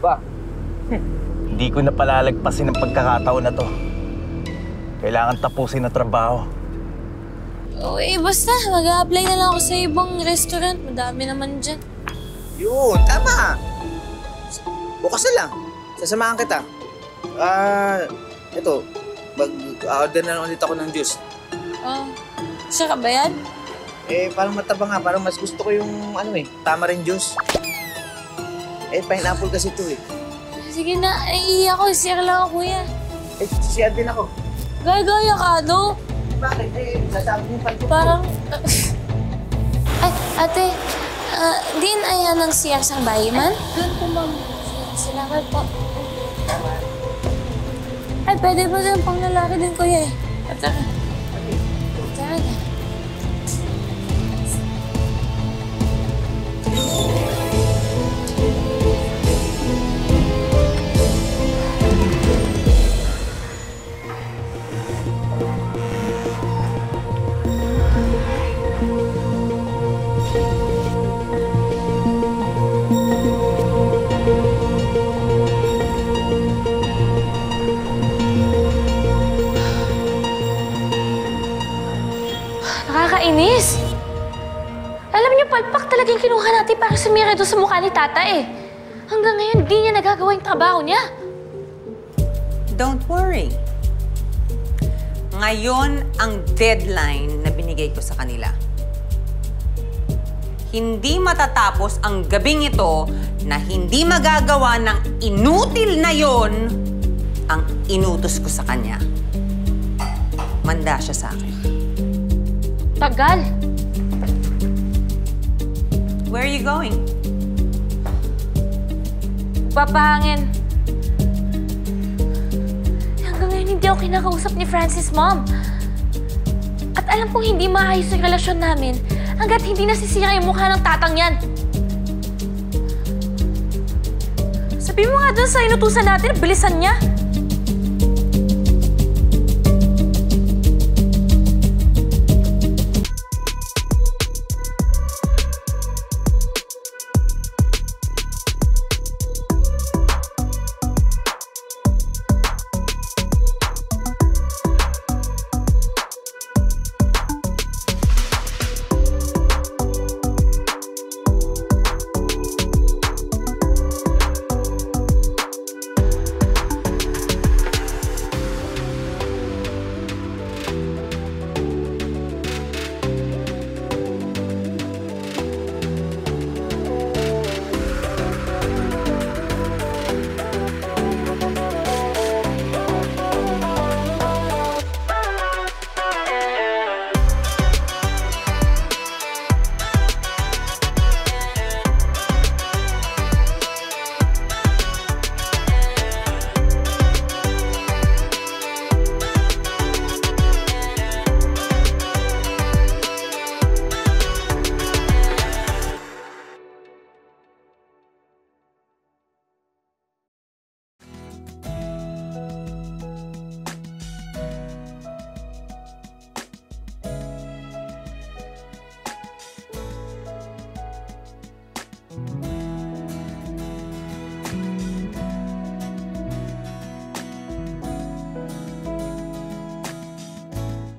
Ba? Hindi ko na palalagpasin ang pagkakataon na to. Kailangan tapusin ang trabaho. Basta. Mag-a-apply na lang ako sa ibang restaurant. Madami naman dyan. Yun, tama. Bukas na lang. Sasamahan kita. Ito. Mag-order na lang ulit ako ng juice. Siya ka ba yan? Parang mataba nga. Parang mas gusto ko yung, tamarind juice. Pineapple kasi ito Sige na, naiiyak ako. Sira lang ako, kuya. Sisiyad din ako. Gaya-gaya ka, no? Bakit? Sasabi mo pa ito. Parang... Ay, ate. Din ayan ng siyar sa bayiman? Doon po, ma'am. Salamat po. Ay, pwede ba din pang lalaki din, kuya eh? Tara. Tara na. Nakakainis! Alam niyo, palpak talaga yung kinuha natin para sumira doon sa mukha ni Tata eh. Hanggang ngayon, di niya nagagawa yung trabaho niya. Don't worry. Ngayon ang deadline na binigay ko sa kanila. Hindi matatapos ang gabing ito na hindi magagawa ng inutil na yon ang inutos ko sa kanya. Manda siya sa akin. Tagal. Where are you going? Papahangin. Hanggang ngayon, hindi ako kinakausap ni Francis, Mom. At alam kong hindi maayos yung relasyon namin hanggat hindi nasisira yung mukha ng tatang yan. Sabi mo nga doon sa inutusan natin, bilisan niya.